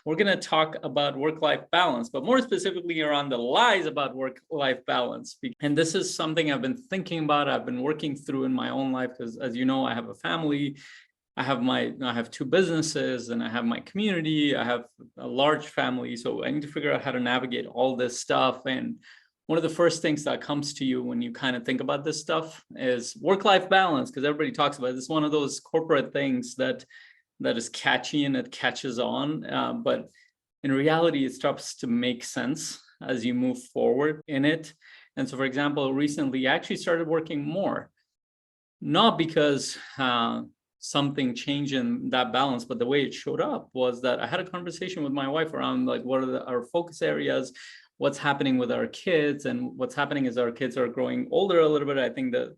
we're going to talk about work-life balance, but more specifically around the lies about work-life balance. And this is something I've been thinking about, I've been working through in my own life, because as you know, I have a family, I have two businesses, and I have my community, I have a large family. So I need to figure out how to navigate all this stuff. And one of the first things that comes to you when you kind of think about this stuff is work-life balance, because everybody talks about it. It's one of those corporate things that is catchy and it catches on. But in reality, it starts to make sense as you move forward in it. And so, for example, recently I actually started working more, not because something changed in that balance, but the way it showed up was that I had a conversation with my wife around like, what are our focus areas, what's happening with our kids. And what's happening is our kids are growing older a little bit. I think that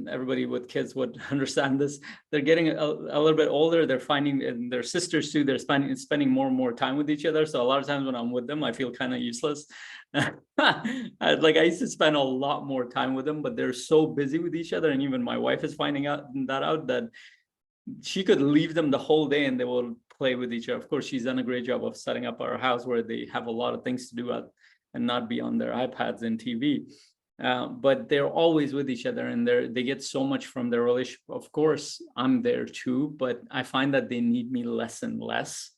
everybody with kids would understand this. They're getting a little bit older. They're finding, and their sisters too, they're spending more and more time with each other. So a lot of times when I'm with them, I feel kind of useless. I used to spend a lot more time with them, but they're so busy with each other. And even my wife is finding out that she could leave them the whole day and they will play with each other. Of course, she's done a great job of setting up our house where they have a lot of things to do and not be on their iPads and TV. But they're always with each other, and they get so much from their relationship. Of course, I'm there too, but I find that they need me less and less.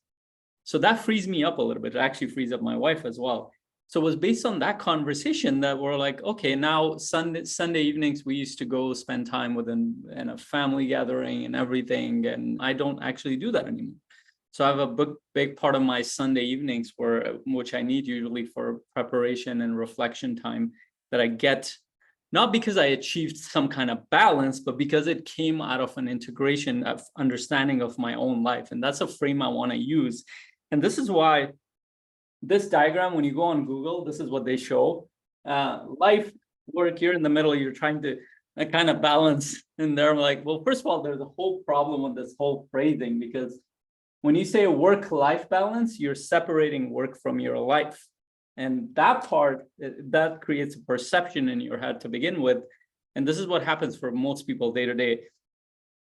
So that frees me up a little bit. It actually frees up my wife as well. So it was based on that conversation that we're like, okay, now Sunday evenings, we used to go spend time within in a family gathering and everything. And I don't actually do that anymore. So I have a big part of my Sunday evenings which I need usually for preparation and reflection time, that I get, not because I achieved some kind of balance, but because it came out of an integration of understanding of my own life. And that's a frame I want to use. And this is why this diagram, when you go on Google, this is what they show. Life, work, here in the middle, you're trying to kind of balance. And they're like, well, first of all, there's a whole problem with this whole phrasing, because when you say work-life balance, you're separating work from your life. And that part, that creates a perception in your head to begin with. And this is what happens for most people day to day.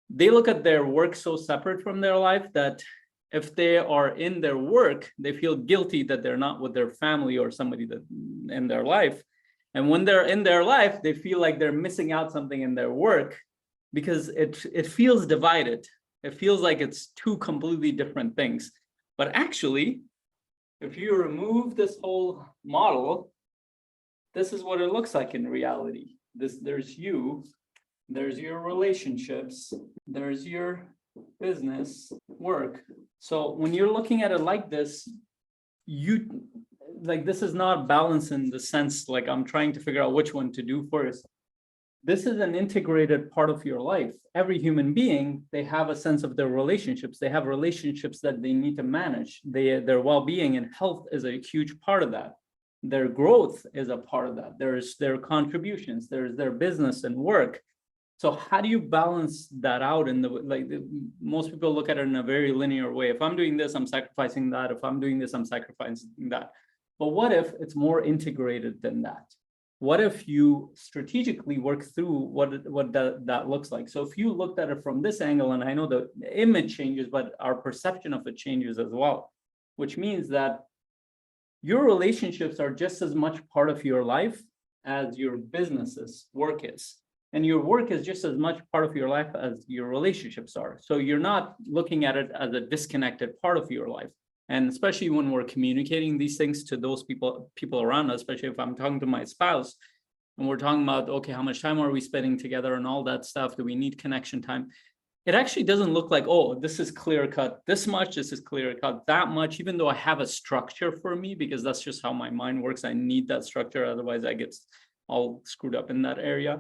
They look at their work so separate from their life that if they are in their work, they feel guilty that they're not with their family or somebody that in their life. And when they're in their life, they feel like they're missing out something in their work, because it feels divided. It feels like it's two completely different things. But actually, if you remove this whole model, this is what it looks like in reality. There's you, there's your relationships, there's your business, work. So when you're looking at it like this, this is not balance in the sense like I'm trying to figure out which one to do first. This is an integrated part of your life. Every human being, they have a sense of their relationships. They have relationships that they need to manage. Their well-being and health is a huge part of that. Their growth is a part of that. There's their contributions, there's their business and work. So how do you balance that out? Most people look at it in a very linear way. If I'm doing this, I'm sacrificing that. If I'm doing this, I'm sacrificing that. But what if it's more integrated than that? What if you strategically work through what that looks like? So if you looked at it from this angle, and I know the image changes, but our perception of it changes as well, which means that your relationships are just as much part of your life as your business's work is. And your work is just as much part of your life as your relationships are. So you're not looking at it as a disconnected part of your life. And especially when we're communicating these things to those people around us, especially if I'm talking to my spouse and we're talking about, okay, how much time are we spending together and all that stuff? Do we need connection time? It actually doesn't look like, oh, this is clear cut this much, this is clear cut that much, even though I have a structure for me, because that's just how my mind works. I need that structure. Otherwise I get all screwed up in that area.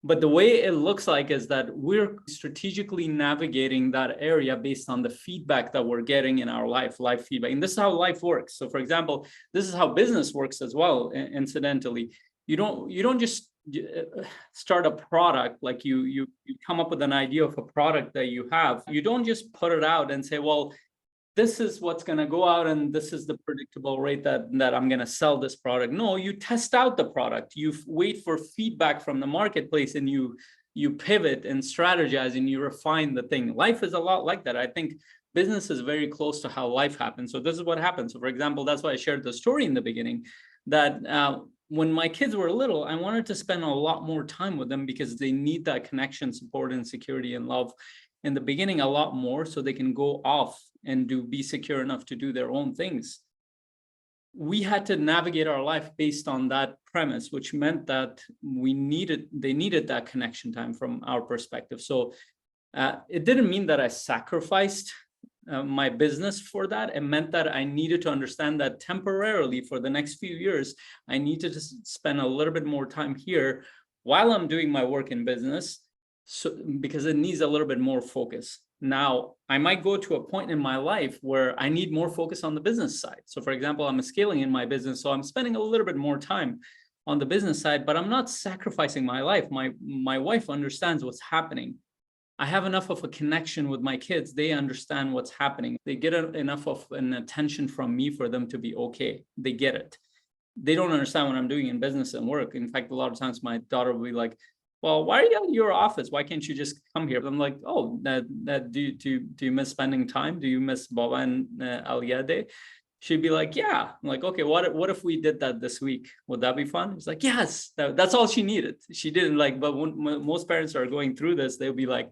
But the way it looks like is that we're strategically navigating that area based on the feedback that we're getting in our life feedback. And this is how life works. So for example, this is how business works as well, incidentally. You don't just start a product, like you come up with an idea of a product that you have. You don't just put it out and say, well, this is what's going to go out and this is the predictable rate that I'm going to sell this product. No, you test out the product. You wait for feedback from the marketplace, and you pivot and strategize and you refine the thing. Life is a lot like that. I think business is very close to how life happens. So this is what happens. So for example, that's why I shared the story in the beginning, that when my kids were little, I wanted to spend a lot more time with them because they need that connection, support, and security and love in the beginning a lot more, so they can go off and be secure enough to do their own things. We had to navigate our life based on that premise, which meant that they needed that connection time from our perspective. So it didn't mean that I sacrificed my business for that. It meant that I needed to understand that temporarily for the next few years, I needed to spend a little bit more time here while I'm doing my work in business, so because it needs a little bit more focus. Now, I might go to a point in my life where I need more focus on the business side. So for example, I'm scaling in my business, so I'm spending a little bit more time on the business side, but I'm not sacrificing my life. My wife understands what's happening. I have enough of a connection with my kids. They understand what's happening. They get enough of an attention from me for them to be okay. They get it. They don't understand what I'm doing in business and work. In fact, a lot of times my daughter will be like, well, why are you at your office? Why can't you just come here? I'm like, oh, do you miss spending time? Do you miss Baba and Aliyade? She'd be like, yeah. I'm like, okay, what if we did that this week? Would that be fun? It's like, yes, that's all she needed. She didn't like, but when most parents are going through this, they'll be like,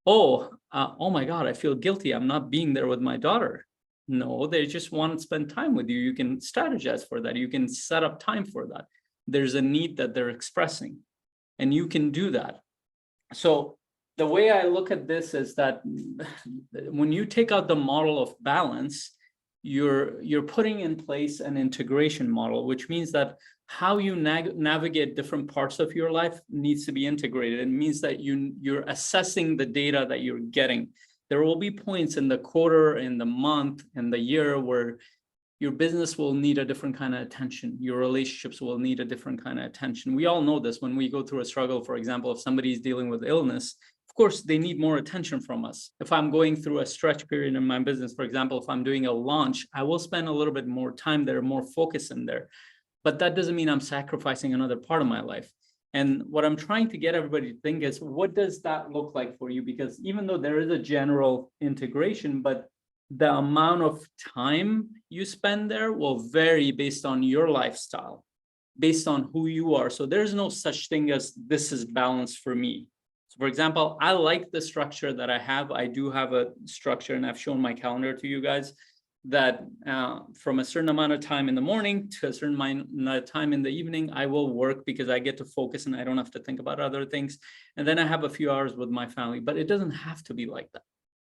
oh my God, I feel guilty. I'm not being there with my daughter. No, they just want to spend time with you. You can strategize for that. You can set up time for that. There's a need that they're expressing, and you can do that. So the way I look at this is that when you take out the model of balance, you're putting in place an integration model, which means that how you navigate different parts of your life needs to be integrated. It means that you're assessing the data that you're getting. There will be points in the quarter, in the month, in the year where your business will need a different kind of attention. Your relationships will need a different kind of attention. We all know this when we go through a struggle. For example, if somebody's dealing with illness, of course, they need more attention from us. If I'm going through a stretch period in my business, for example, if I'm doing a launch, I will spend a little bit more time there, more focus in there. But that doesn't mean I'm sacrificing another part of my life. And what I'm trying to get everybody to think is, what does that look like for you? Because even though there is a general integration, but the amount of time you spend there will vary based on your lifestyle, based on who you are. So there's no such thing as this is balance for me. So for example, I like the structure that I have. I do have a structure, and I've shown my calendar to you guys, that from a certain amount of time in the morning to a certain amount of time in the evening, I will work because I get to focus and I don't have to think about other things. And then I have a few hours with my family, but it doesn't have to be like that.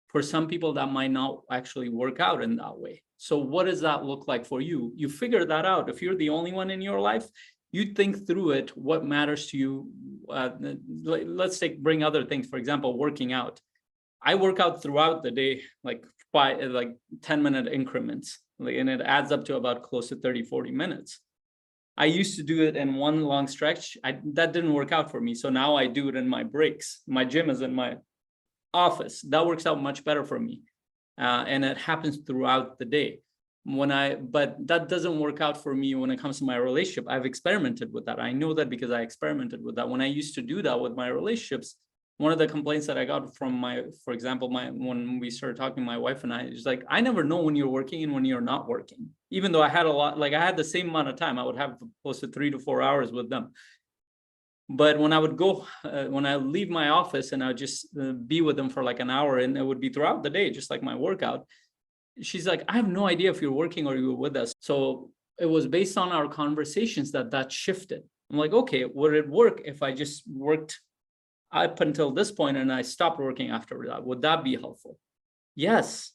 For some people, that might not actually work out in that way. So what does that look like for you? You figure that out. If you're the only one in your life, you think through it, what matters to you. Let's bring other things. For example, working out. I work out throughout the day, like 10-minute increments, and it adds up to about close to 30, 40 minutes. I used to do it in one long stretch. That didn't work out for me. So now I do it in my breaks. My gym is in my office. That works out much better for me. And it happens throughout the day. But that doesn't work out for me when it comes to my relationship. I've experimented with that. I know that because I experimented with that. When I used to do that with my relationships, one of the complaints that I got from for example, when we started talking, my wife and I, is like, I never know when you're working and when you're not working. Even though I had I had the same amount of time, I would have close to 3 to 4 hours with them. But when I would go, when I leave my office and I would just be with them for like an hour, and it would be throughout the day, just like my workout, she's like, I have no idea if you're working or you're with us. So it was based on our conversations that shifted. I'm like, okay, would it work if I just worked up until this point and I stopped working after that? Would that be helpful? Yes.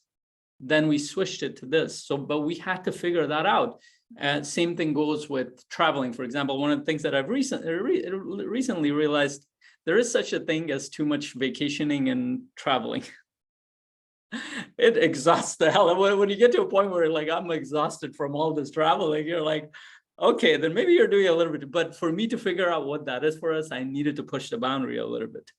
Then we switched it to this. So, but we had to figure that out. And same thing goes with traveling. For example, one of the things that I've recently realized, there is such a thing as too much vacationing and traveling. It exhausts the hell. When you get to a point where like, I'm exhausted from all this traveling, you're like, okay, then maybe you're doing a little bit. But for me to figure out what that is for us, I needed to push the boundary a little bit.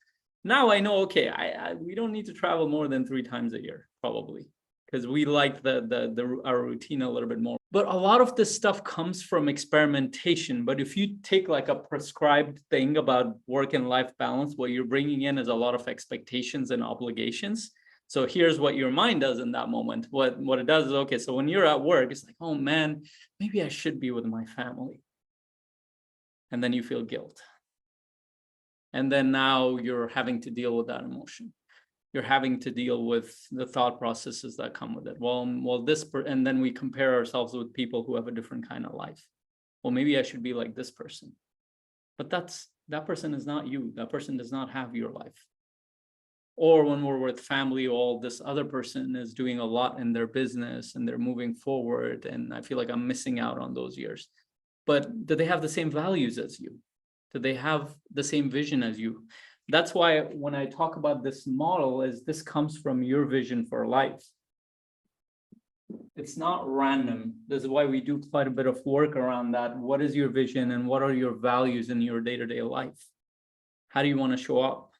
Now I know, okay, we don't need to travel more than 3 times a year, probably, because we like our routine a little bit more. But a lot of this stuff comes from experimentation. But if you take like a prescribed thing about work and life balance, what you're bringing in is a lot of expectations and obligations. So here's what your mind does in that moment. What it does is, okay, so when you're at work, it's like, oh man, maybe I should be with my family. And then you feel guilt. And then now you're having to deal with that emotion. You're having to deal with the thought processes that come with it. And then we compare ourselves with people who have a different kind of life. Well, maybe I should be like this person. But that person is not you. That person does not have your life. Or when we're with family, this other person is doing a lot in their business and they're moving forward, and I feel like I'm missing out on those years. But do they have the same values as you? Do they have the same vision as you? That's why when I talk about this model, this comes from your vision for life. It's not random. This is why we do quite a bit of work around that. What is your vision and what are your values in your day-to-day life? How do you want to show up?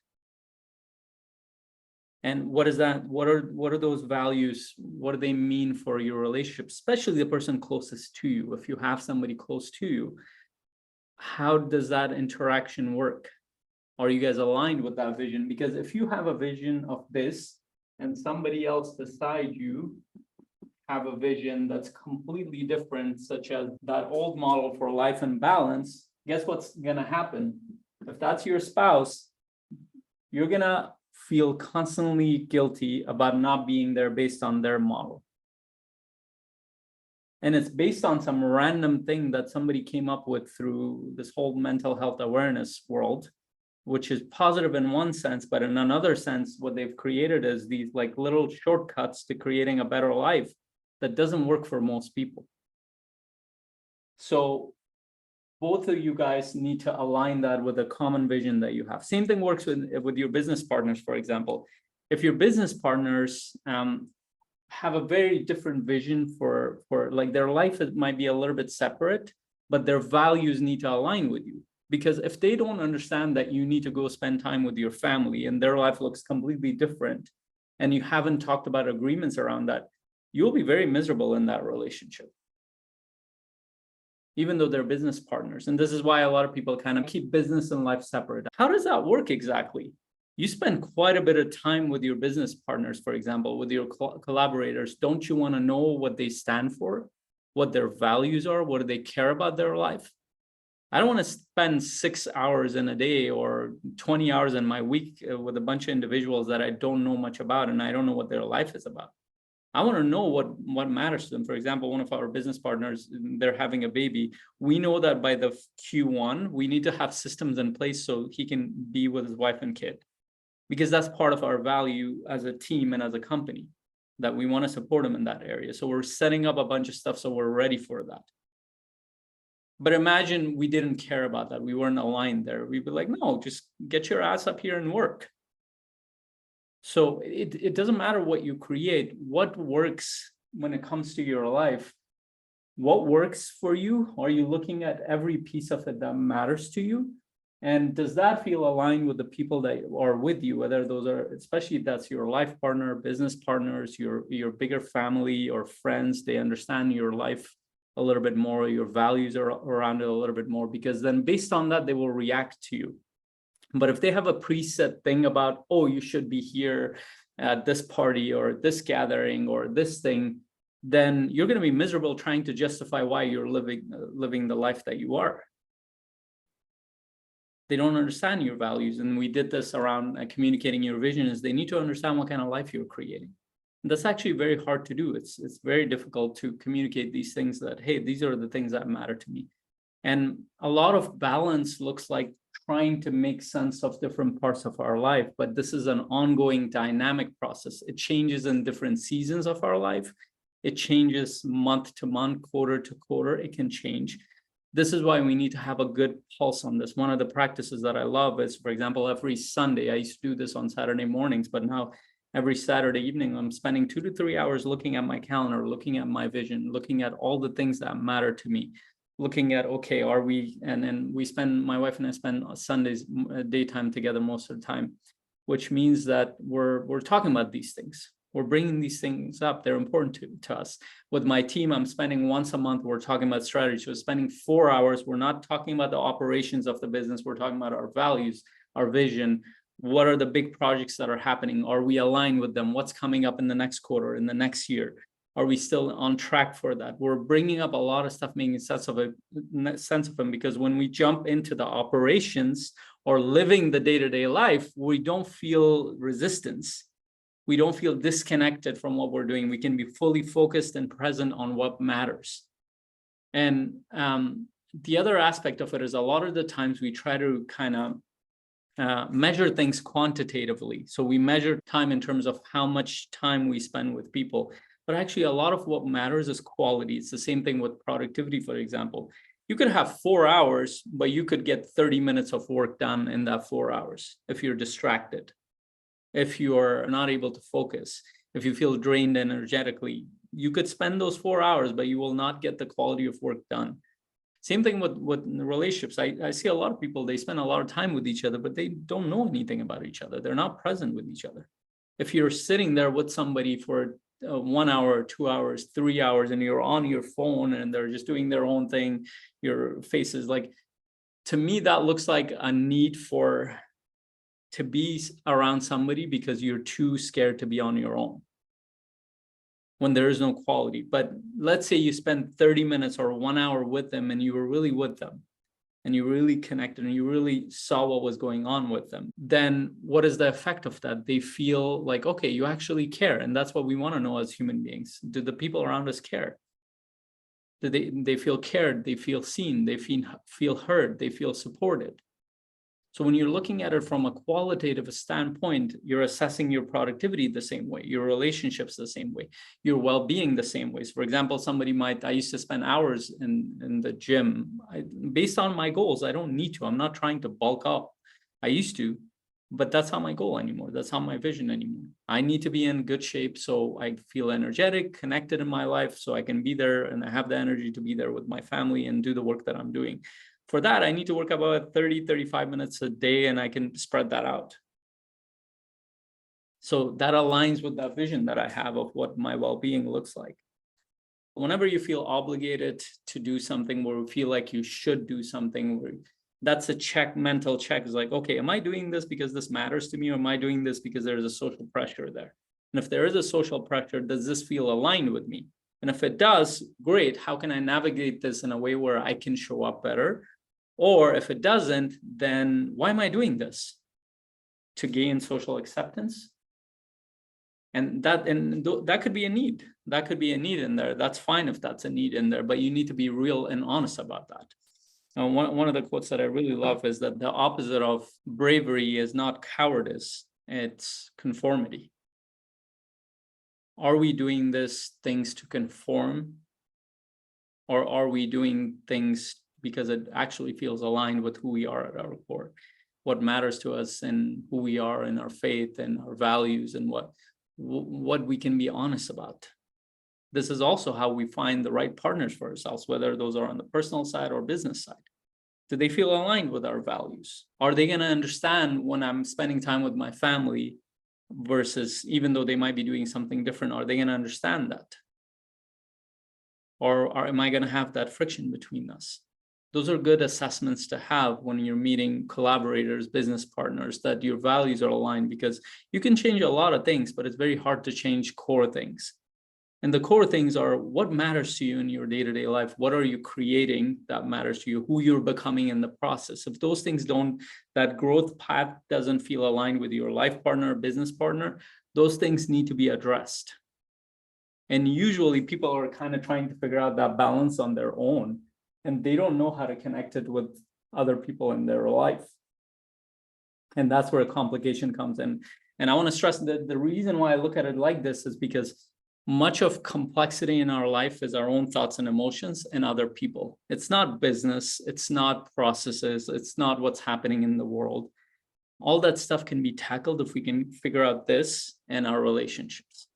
And what is that? What are those values? What do they mean for your relationship, especially the person closest to you? If you have somebody close to you, how does that interaction work? Are you guys aligned with that vision? Because if you have a vision of this and somebody else beside you have a vision that's completely different, such as that old model for life and balance, guess what's going to happen? If that's your spouse, you're going to feel constantly guilty about not being there based on their model. And it's based on some random thing that somebody came up with through this whole mental health awareness world, which is positive in one sense, but in another sense, what they've created is these like little shortcuts to creating a better life that doesn't work for most people. So both of you guys need to align that with a common vision that you have. Same thing works with your business partners, for example. If your business partners have a very different vision for like their life, it might be a little bit separate, but their values need to align with you. Because if they don't understand that you need to go spend time with your family and their life looks completely different, and you haven't talked about agreements around that, you'll be very miserable in that relationship, even though they're business partners. And this is why a lot of people kind of keep business and life separate. How does that work exactly? You spend quite a bit of time with your business partners, for example, with your collaborators. Don't you want to know what they stand for, what their values are, what do they care about their life? I don't want to spend 6 hours in a day or 20 hours in my week with a bunch of individuals that I don't know much about and I don't know what their life is about. I want to know what matters to them. For example, one of our business partners, they're having a baby. We know that by the Q1, we need to have systems in place so he can be with his wife and kid, because that's part of our value as a team and as a company, that we want to support him in that area. So we're setting up a bunch of stuff so we're ready for that. But imagine we didn't care about that. We weren't aligned there. We'd be like, no, just get your ass up here and work. So it doesn't matter what you create, what works when it comes to your life, what works for you? Are you looking at every piece of it that matters to you? And does that feel aligned with the people that are with you, whether those are, especially if that's your life partner, business partners, your bigger family or friends, they understand your life a little bit more, your values are around it a little bit more, because then based on that, they will react to you. But if they have a preset thing about, oh, you should be here at this party or this gathering or this thing, then you're going to be miserable trying to justify why you're living the life that you are. They don't understand your values. And we did this around communicating your vision, is they need to understand what kind of life you're creating. And that's actually very hard to do. It's very difficult to communicate these things that, hey, these are the things that matter to me. And a lot of balance looks like trying to make sense of different parts of our life, but this is an ongoing dynamic process. It changes in different seasons of our life. It changes month to month, quarter to quarter. It can change. This is why we need to have a good pulse on this. One of the practices that I love is, for example, every Sunday, I used to do this on Saturday mornings, but now every Saturday evening, I'm spending 2 to 3 hours looking at my calendar, looking at my vision, looking at all the things that matter to me, looking at, okay, are we, and then my wife and I spend Sundays daytime together most of the time, which means that we're talking about these things. We're bringing these things up. They're important to us. With my team, I'm spending once a month, we're talking about strategy. So spending 4 hours, we're not talking about the operations of the business. We're talking about our values, our vision, What are the big projects that are happening? Are we aligned with them? What's coming up in the next quarter, in the next year? Are we still on track for that? We're bringing up a lot of stuff, making sense of them, because when we jump into the operations or living the day-to-day life, we don't feel resistance. We don't feel disconnected from what we're doing. We can be fully focused and present on what matters. And the other aspect of it is a lot of the times we try to kind of measure things quantitatively. So we measure time in terms of how much time we spend with people. But actually, a lot of what matters is quality. It's the same thing with productivity, for example. You could have 4 hours, but you could get 30 minutes of work done in that 4 hours if you're distracted, if you're not able to focus, if you feel drained energetically. You could spend those 4 hours, but you will not get the quality of work done. Same thing with relationships. I see a lot of people, they spend a lot of time with each other, but they don't know anything about each other. They're not present with each other. If you're sitting there with somebody for 1 hour, 2 hours, 3 hours, and you're on your phone and they're just doing their own thing, your face is like, to me, that looks like a need to be around somebody because you're too scared to be on your own when there is no quality. But let's say you spend 30 minutes or 1 hour with them and you were really with them and you really connected and you really saw what was going on with them, then what is the effect of that? They feel like, okay, you actually care. And that's what we want to know as human beings. Do the people around us care? Do they feel cared? They feel seen? They feel heard? They feel supported? So when you're looking at it from a qualitative standpoint, you're assessing your productivity the same way, your relationships the same way, your well-being the same ways. For example, I used to spend hours in the gym. Based on my goals, I don't need to. I'm not trying to bulk up. I used to, but that's not my goal anymore. That's not my vision anymore. I need to be in good shape so I feel energetic, connected in my life, so I can be there and I have the energy to be there with my family and do the work that I'm doing. For that, I need to work about 30, 35 minutes a day, and I can spread that out. So that aligns with that vision that I have of what my well-being looks like. Whenever you feel obligated to do something, or you feel like you should do something, that's a mental check. Is like, okay, am I doing this because this matters to me, or am I doing this because there's a social pressure there? And if there is a social pressure, does this feel aligned with me? And if it does, great. How can I navigate this in a way where I can show up better? Or if it doesn't, then why am I doing this? To gain social acceptance? And that could be a need. That could be a need in there. That's fine if that's a need in there, but you need to be real and honest about that. Now, one of the quotes that I really love is that the opposite of bravery is not cowardice, it's conformity. Are we doing these things to conform? Or are we doing things because it actually feels aligned with who we are at our core, what matters to us and who we are in our faith and our values and what we can be honest about? This is also how we find the right partners for ourselves, whether those are on the personal side or business side. Do they feel aligned with our values? Are they going to understand when I'm spending time with my family versus, even though they might be doing something different, are they going to understand that? Or am I going to have that friction between us? Those are good assessments to have when you're meeting collaborators, business partners, that your values are aligned, because you can change a lot of things, but it's very hard to change core things. And the core things are what matters to you in your day-to-day life. What are you creating that matters to you? Who you're becoming in the process. If those things that growth path doesn't feel aligned with your life partner, business partner, those things need to be addressed. And usually people are kind of trying to figure out that balance on their own, and they don't know how to connect it with other people in their life. And that's where a complication comes in. And I want to stress that the reason why I look at it like this is because much of complexity in our life is our own thoughts and emotions and other people. It's not business, it's not processes, it's not what's happening in the world. All that stuff can be tackled if we can figure out this and our relationships.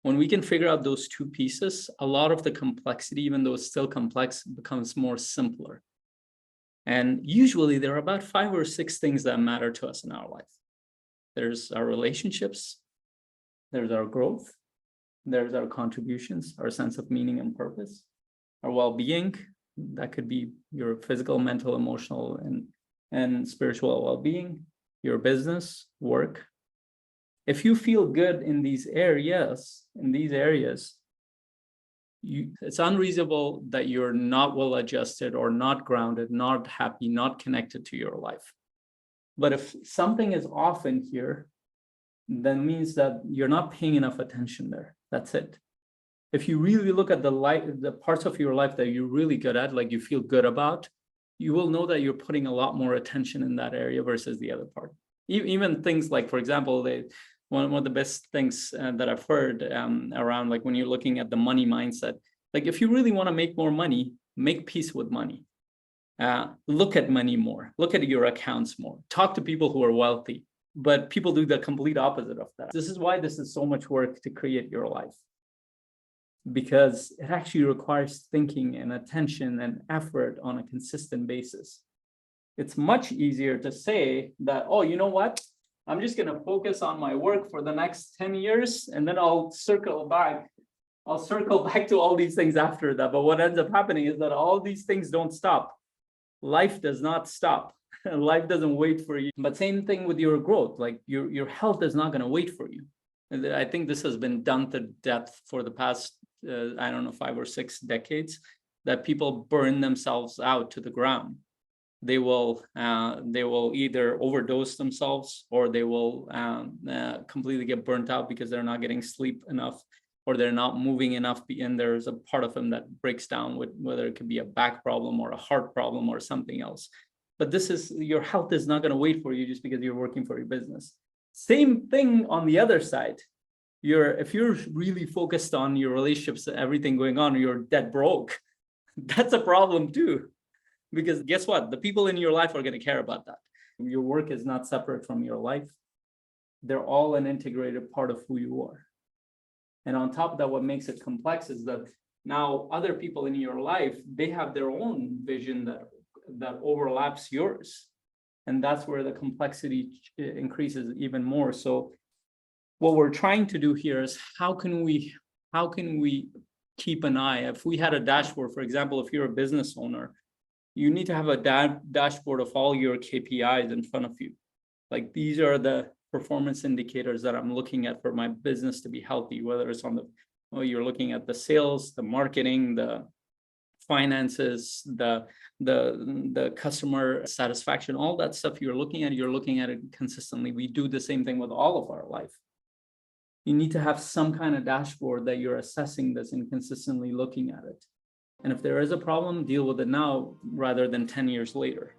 When we can figure out those two pieces, a lot of the complexity, even though it's still complex, becomes more simpler. And usually there are about 5 or 6 things that matter to us in our life. There's our relationships, there's our growth, there's our contributions, our sense of meaning and purpose, our well-being. That could be your physical, mental, emotional, and spiritual well-being. your business, work. If you feel good in these areas, it's unreasonable that you're not well adjusted or not grounded, not happy, not connected to your life. But if something is off in here, then means that you're not paying enough attention there. That's it. If you really look at the parts of your life that you're really good at, like you feel good about, you will know that you're putting a lot more attention in that area versus the other part. Even things like, for example, one of the best things that I've heard around, like when you're looking at the money mindset, like if you really want to make more money, make peace with money. Look at money more, look at your accounts more, talk to people who are wealthy, but people do the complete opposite of that. This is why this is so much work to create your life, because it actually requires thinking and attention and effort on a consistent basis. It's much easier to say that, oh, you know what? I'm just going to focus on my work for the next 10 years, and then I'll circle back to all these things after that. But what ends up happening is that all these things don't stop. Life does not stop. Life doesn't wait for you. But same thing with your growth, like your health is not going to wait for you. And I think this has been done to death for the past, 5 or 6 decades, that people burn themselves out to the ground. They will either overdose themselves, or they will completely get burnt out because they're not getting sleep enough, or they're not moving enough, and there's a part of them that breaks down, with whether it could be a back problem or a heart problem or something else. But your health is not going to wait for you just because you're working for your business. Same thing on the other side. If you're really focused on your relationships, everything going on, you're dead broke. That's a problem too. Because guess what? The people in your life are going to care about that. Your work is not separate from your life. They're all an integrated part of who you are. And on top of that, what makes it complex is that now other people in your life, they have their own vision that overlaps yours. And that's where the complexity increases even more. So what we're trying to do here is how can we keep an eye? If we had a dashboard, for example, if you're a business owner, you need to have a dashboard of all your KPIs in front of you. Like, these are the performance indicators that I'm looking at for my business to be healthy, whether it's you're looking at the sales, the marketing, the finances, the customer satisfaction, all that stuff you're looking at it consistently. We do the same thing with all of our life. You need to have some kind of dashboard that you're assessing this and consistently looking at it. And if there is a problem, deal with it now rather than 10 years later.